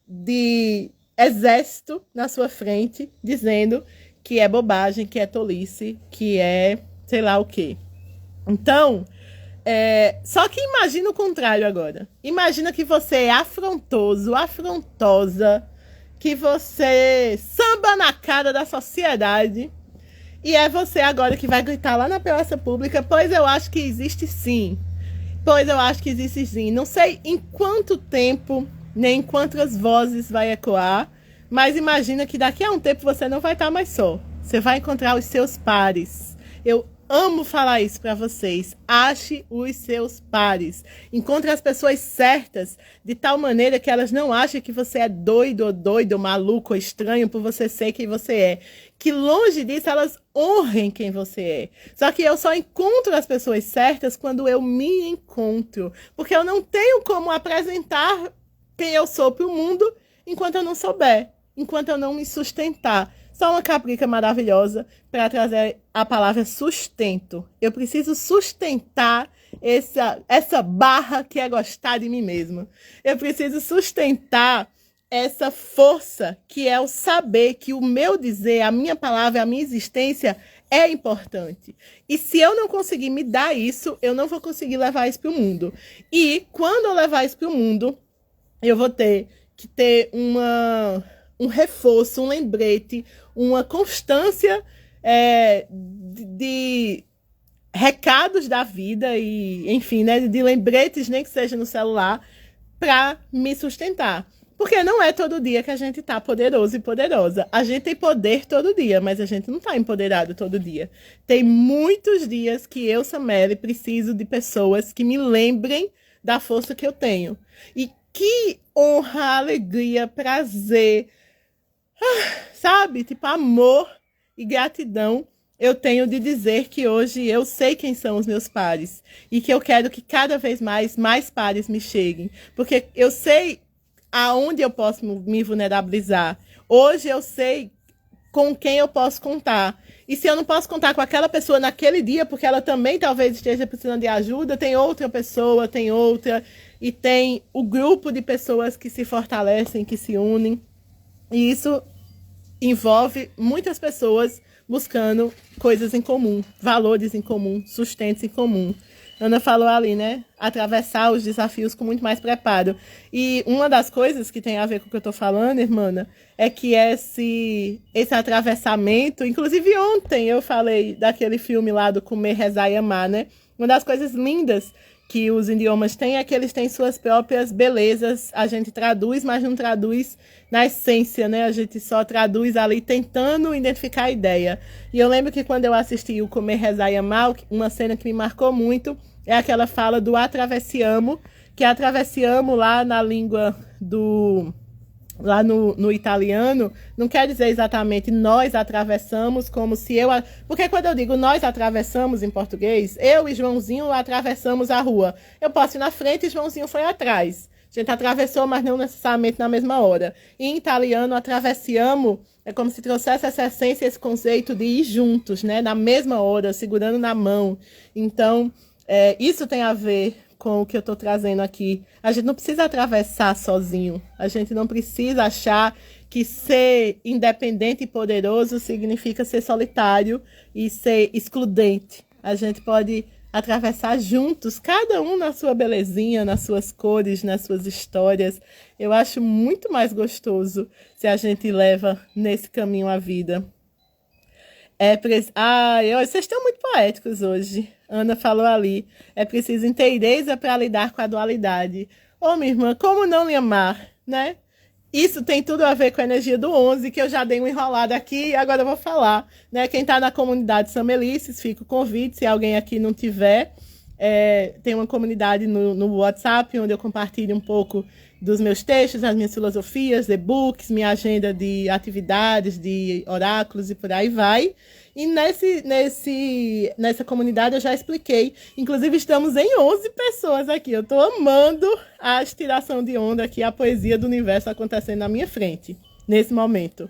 de exército na sua frente, dizendo que é bobagem, que é tolice, que é sei lá o quê. Então, só que imagina o contrário agora. Imagina que você é afrontoso, afrontosa, que você samba na cara da sociedade e é você agora que vai gritar lá na praça pública, pois eu acho que existe sim. Pois eu acho que existe sim. Não sei em quanto tempo, nem quantas vozes vai ecoar, mas imagina que daqui a um tempo você não vai estar mais só. Você vai encontrar os seus pares. Eu amo falar isso para vocês. Ache os seus pares. Encontre as pessoas certas de tal maneira que elas não achem que você é doido, maluco ou estranho por você ser quem você é. Que longe disso elas honrem quem você é. Só que eu só encontro as pessoas certas quando eu me encontro. Porque eu não tenho como apresentar quem eu sou para o mundo enquanto eu não souber, enquanto eu não me sustentar. Só uma caprica maravilhosa para trazer a palavra sustento. Eu preciso sustentar essa barra que é gostar de mim mesma. Eu preciso sustentar essa força que é o saber que o meu dizer, a minha palavra, a minha existência é importante. E se eu não conseguir me dar isso, eu não vou conseguir levar isso para o mundo. E quando eu levar isso para o mundo, eu vou ter que ter um reforço, um lembrete, uma constância de recados da vida e, enfim, né, de lembretes, nem que seja no celular, para me sustentar. Porque não é todo dia que a gente tá poderoso e poderosa. A gente tem poder todo dia, mas a gente não tá empoderado todo dia. Tem muitos dias que eu, Sameli, preciso de pessoas que me lembrem da força que eu tenho. E que honra, alegria, prazer, sabe? Tipo, amor e gratidão eu tenho de dizer que hoje eu sei quem são os meus pares. E que eu quero que cada vez mais pares me cheguem. Porque eu sei aonde eu posso me vulnerabilizar. Hoje eu sei com quem eu posso contar. E se eu não posso contar com aquela pessoa naquele dia, porque ela também talvez esteja precisando de ajuda, tem outra pessoa, tem outra, e tem o grupo de pessoas que se fortalecem, que se unem. E isso envolve muitas pessoas buscando coisas em comum, valores em comum, sustentos em comum. Ana falou ali, né? Atravessar os desafios com muito mais preparo. E uma das coisas que tem a ver com o que eu tô falando, irmã, é que esse atravessamento, inclusive ontem eu falei daquele filme lá do Comer, Rezar e Amar, né? Uma das coisas lindas que os idiomas têm é que eles têm suas próprias belezas. A gente traduz, mas não traduz na essência, né? A gente só traduz ali tentando identificar a ideia. E eu lembro que quando eu assisti o Comer, Rezar e Amar, uma cena que me marcou muito é aquela fala do atravessiamo, que atravessiamo lá na língua do... Lá no italiano, não quer dizer exatamente nós atravessamos, como se eu... Porque quando eu digo nós atravessamos em português, eu e Joãozinho atravessamos a rua. Eu posso ir na frente e Joãozinho foi atrás. A gente atravessou, mas não necessariamente na mesma hora. E em italiano, atravessiamo é como se trouxesse essa essência, esse conceito de ir juntos, né? Na mesma hora, segurando na mão. Então, isso tem a ver com o que eu estou trazendo aqui. A gente não precisa atravessar sozinho. A gente não precisa achar que ser independente e poderoso significa ser solitário e ser excludente. A gente pode atravessar juntos, cada um na sua belezinha, nas suas cores, nas suas histórias. Eu acho muito mais gostoso se a gente leva nesse caminho a vida. Vocês estão muito poéticos hoje. Ana falou ali. É preciso inteireza para lidar com a dualidade. Ô, minha irmã, como não lhe amar, né? Isso tem tudo a ver com a energia do 11, que eu já dei uma enrolada aqui e agora eu vou falar, né? Quem está na comunidade Samelices, fica o convite, se alguém aqui não tiver. Tem uma comunidade no WhatsApp, onde eu compartilho um pouco dos meus textos, as minhas filosofias, e-books, minha agenda de atividades, de oráculos e por aí vai. E nessa comunidade eu já expliquei. Inclusive, estamos em 11 pessoas aqui. Eu estou amando a estiração de onda aqui, a poesia do universo acontecendo na minha frente, nesse momento.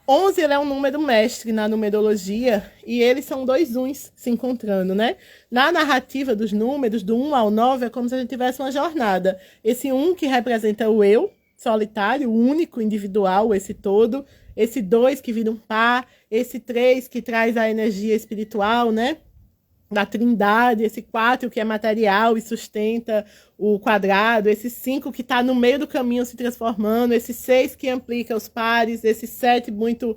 11 ele é um número mestre na numerologia e eles são dois uns se encontrando, né? Na narrativa dos números, do 1 ao 9, é como se a gente tivesse uma jornada. Esse 1 que representa o eu, solitário, único, individual, esse todo. Esse 2 que vira um par. Esse 3 que traz a energia espiritual, né? Da trindade, esse 4 que é material e sustenta o quadrado, esse 5 que está no meio do caminho se transformando, esse 6 que amplica os pares, esse 7 muito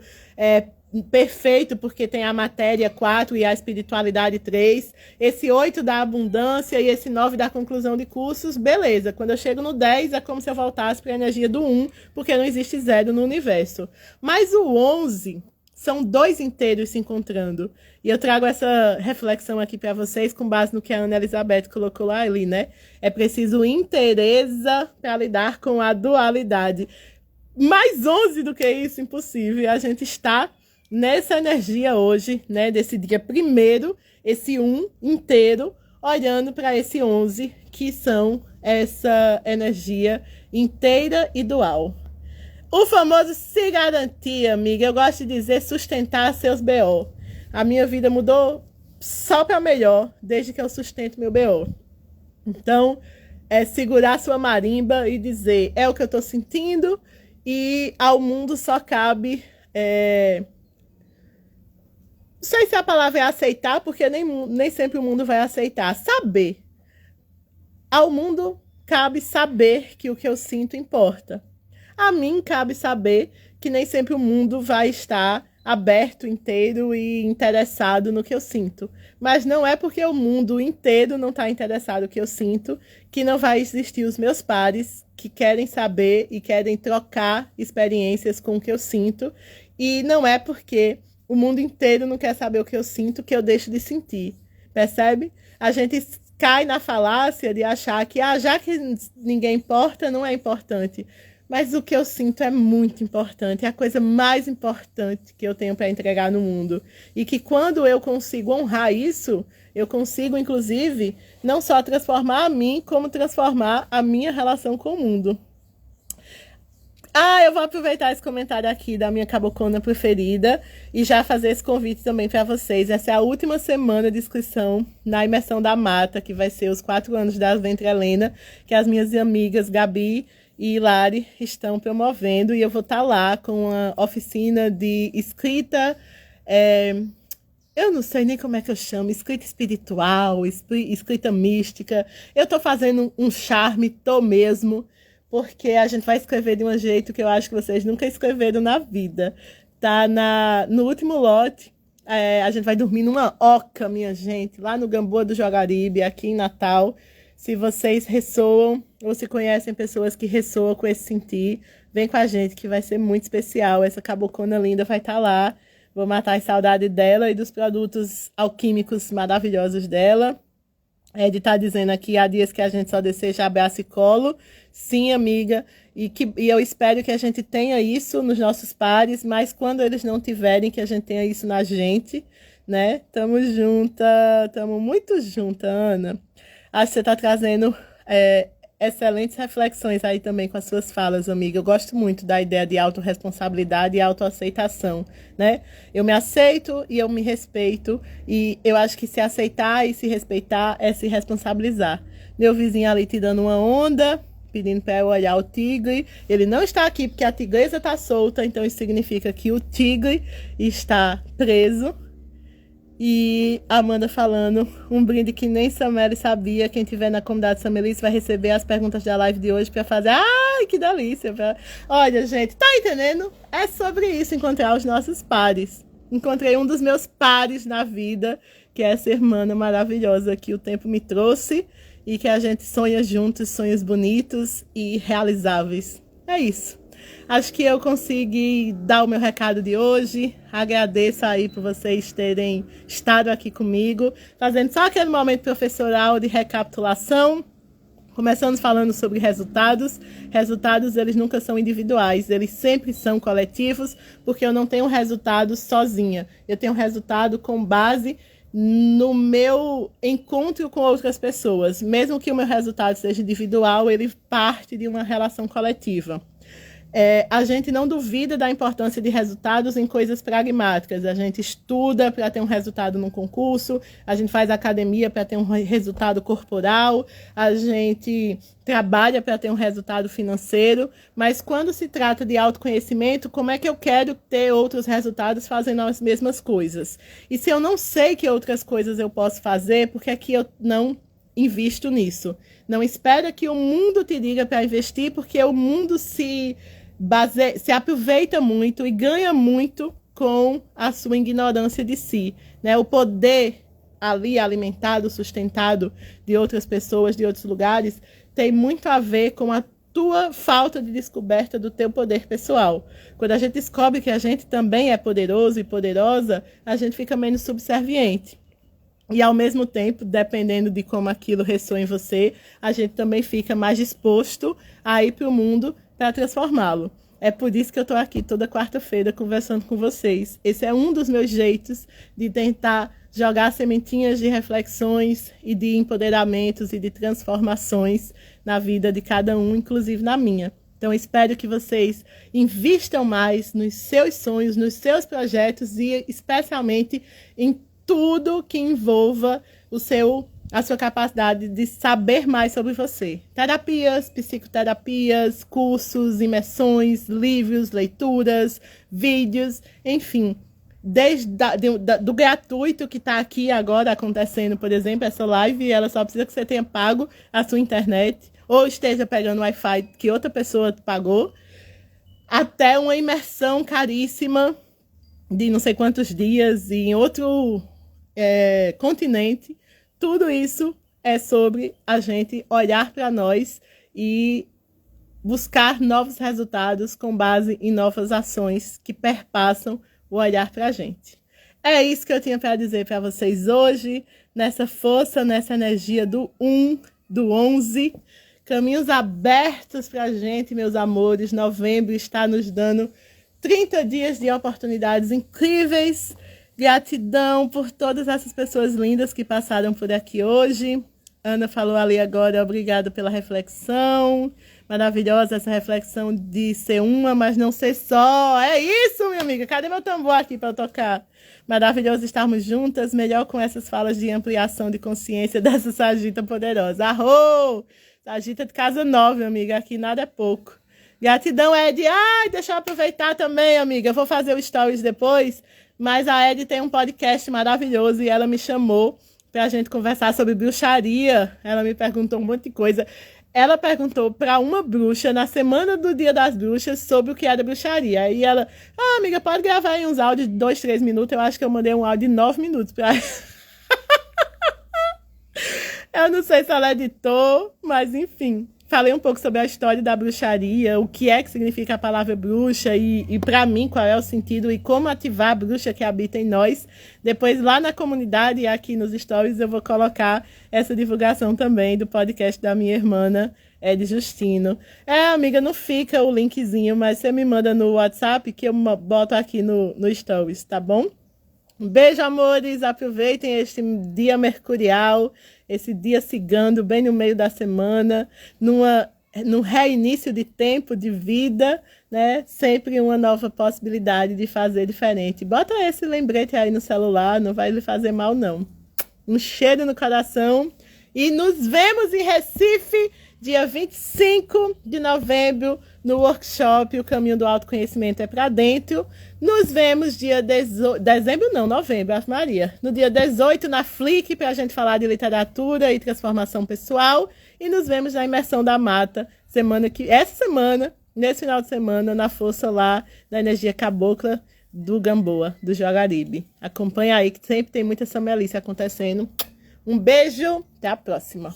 perfeito porque tem a matéria 4 e a espiritualidade 3, esse 8 da abundância e esse 9 da conclusão de cursos, beleza. Quando eu chego no 10 é como se eu voltasse para a energia do 1, porque não existe zero no universo. Mas o 11... são dois inteiros se encontrando. E eu trago essa reflexão aqui para vocês com base no que a Ana Elizabeth colocou lá ali, né? É preciso inteireza para lidar com a dualidade. Mais 11 do que isso, impossível. E a gente está nessa energia hoje, né? Desse dia primeiro, esse 1 inteiro, olhando para esse 11, que são essa energia inteira e dual. O famoso se garantir, amiga. Eu gosto de dizer sustentar seus BO. A minha vida mudou só para melhor desde que eu sustento meu BO. Então, é segurar sua marimba e dizer, é o que eu estou sentindo e ao mundo só cabe... Não sei se a palavra é aceitar, porque nem sempre o mundo vai aceitar. Saber. Ao mundo cabe saber que o que eu sinto importa. A mim cabe saber que nem sempre o mundo vai estar aberto, inteiro e interessado no que eu sinto. Mas não é porque o mundo inteiro não está interessado no que eu sinto que não vai existir os meus pares que querem saber e querem trocar experiências com o que eu sinto. E não é porque o mundo inteiro não quer saber o que eu sinto que eu deixo de sentir. Percebe? A gente cai na falácia de achar que já que ninguém importa, não é importante. Mas o que eu sinto é muito importante, é a coisa mais importante que eu tenho para entregar no mundo. E que quando eu consigo honrar isso, eu consigo, inclusive, não só transformar a mim, como transformar a minha relação com o mundo. Eu vou aproveitar esse comentário aqui da minha cabocona preferida e já fazer esse convite também para vocês. Essa é a última semana de inscrição na Imersão da Mata, que vai ser os 4 anos da Ventre Helena, que as minhas amigas Gabi e Hilari estão promovendo, e eu vou estar lá com uma oficina de escrita eu não sei nem como é que eu chamo, escrita espiritual, escrita mística. Eu tô fazendo um charme, tô mesmo, porque a gente vai escrever de um jeito que eu acho que vocês nunca escreveram na vida. Tá no último lote, a gente vai dormir numa oca, minha gente, lá no Gamboa do Jogaribe, aqui em Natal. Se vocês ressoam ou se conhecem pessoas que ressoam com esse sentir, vem com a gente que vai ser muito especial. Essa cabocona linda vai estar lá. Vou matar a saudade dela e dos produtos alquímicos maravilhosos dela. Ed tá dizendo aqui, há dias que a gente só deseja abraço e colo. Sim, amiga. E eu espero que a gente tenha isso nos nossos pares, mas quando eles não tiverem, que a gente tenha isso na gente, né? Tamo junta, tamo muito junta, Ana. Acho que você tá trazendo excelentes reflexões aí também com as suas falas, amiga. Eu gosto muito da ideia de autorresponsabilidade e autoaceitação, né? Eu me aceito e eu me respeito, e eu acho que se aceitar e se respeitar é se responsabilizar. Meu vizinho ali te dando uma onda, pedindo para eu olhar o tigre. Ele não está aqui porque a tigresa está solta, então isso significa que o tigre está preso. E Amanda falando, um brinde que nem Sameli sabia. Quem tiver na comunidade Samelice vai receber as perguntas da live de hoje para fazer. Ai, que delícia! Olha, gente, tá entendendo? É sobre isso, encontrar os nossos pares. Encontrei um dos meus pares na vida, que é essa irmã maravilhosa que o tempo me trouxe e que a gente sonha juntos, sonhos bonitos e realizáveis. É isso. Acho que eu consegui dar o meu recado de hoje. Agradeço aí por vocês terem estado aqui comigo, fazendo só aquele momento professoral de recapitulação. Começamos falando sobre resultados. Resultados, eles nunca são individuais, eles sempre são coletivos, porque eu não tenho resultado sozinha. Eu tenho resultado com base no meu encontro com outras pessoas. Mesmo que o meu resultado seja individual, ele parte de uma relação coletiva. A gente não duvida da importância de resultados em coisas pragmáticas. A gente estuda para ter um resultado num concurso, a gente faz academia para ter um resultado corporal, a gente trabalha para ter um resultado financeiro, mas quando se trata de autoconhecimento, como é que eu quero ter outros resultados fazendo as mesmas coisas? E se eu não sei que outras coisas eu posso fazer, por que é que eu não invisto nisso? Não espera que o mundo te diga para investir, porque o mundo se aproveita muito e ganha muito com a sua ignorância de si, né? O poder ali alimentado, sustentado de outras pessoas, de outros lugares, tem muito a ver com a tua falta de descoberta do teu poder pessoal. Quando a gente descobre que a gente também é poderoso e poderosa, a gente fica menos subserviente. E, ao mesmo tempo, dependendo de como aquilo ressoa em você, a gente também fica mais disposto a ir para o mundo para transformá-lo. É por isso que eu estou aqui toda quarta-feira conversando com vocês. Esse é um dos meus jeitos de tentar jogar sementinhas de reflexões e de empoderamentos e de transformações na vida de cada um, inclusive na minha. Então, espero que vocês invistam mais nos seus sonhos, nos seus projetos e, especialmente, em tudo que envolva a sua capacidade de saber mais sobre você. Terapias, psicoterapias, cursos, imersões, livros, leituras, vídeos, enfim. Desde do gratuito que está aqui agora acontecendo, por exemplo, essa live, ela só precisa que você tenha pago a sua internet ou esteja pegando Wi-Fi que outra pessoa pagou, até uma imersão caríssima de não sei quantos dias em outro continente. Tudo isso é sobre a gente olhar para nós e buscar novos resultados com base em novas ações que perpassam o olhar para a gente. É isso que eu tinha para dizer para vocês hoje, nessa força, nessa energia do 1, do 11. Caminhos abertos para a gente, meus amores. Novembro está nos dando 30 dias de oportunidades incríveis. Gratidão por todas essas pessoas lindas que passaram por aqui hoje. Ana falou ali agora, obrigada pela reflexão. Maravilhosa essa reflexão de ser uma, mas não ser só. É isso, minha amiga. Cadê meu tambor aqui para eu tocar? Maravilhoso estarmos juntas, melhor com essas falas de ampliação de consciência dessa Sagita poderosa. Arro! Sagita de casa 9, amiga. Aqui nada é pouco. Gratidão, Ed. Ai, deixa eu aproveitar também, amiga. Eu vou fazer o stories depois. Mas a Ed tem um podcast maravilhoso e ela me chamou pra gente conversar sobre bruxaria. Ela me perguntou um monte de coisa. Ela perguntou para uma bruxa na semana do Dia das Bruxas sobre o que era bruxaria. Aí ela, amiga, pode gravar aí uns áudios de 2, 3 minutos. Eu acho que eu mandei um áudio de 9 minutos pra ela. Eu não sei se ela editou, mas enfim. Falei um pouco sobre a história da bruxaria, o que é que significa a palavra bruxa e para mim, qual é o sentido e como ativar a bruxa que habita em nós. Depois, lá na comunidade e aqui nos stories, eu vou colocar essa divulgação também do podcast da minha irmã, Ed Justino. Amiga, não fica o linkzinho, mas você me manda no WhatsApp que eu boto aqui no stories, tá bom? Um beijo, amores. Aproveitem este dia mercurial, esse dia cigano, bem no meio da semana, num reinício de tempo, de vida, né? Sempre uma nova possibilidade de fazer diferente. Bota esse lembrete aí no celular, não vai lhe fazer mal, não. Um cheiro no coração. E nos vemos em Recife, dia 25 de novembro, no workshop O Caminho do Autoconhecimento é para Dentro. Nos vemos dia 18, dezembro não, novembro, Ave Maria. No dia 18 na Flick para a gente falar de literatura e transformação pessoal. E nos vemos na Imersão da Mata, essa semana, nesse final de semana, na força lá da energia cabocla do Gamboa, do Jogaribe. Acompanha aí que sempre tem muita samelice acontecendo. Um beijo, até a próxima.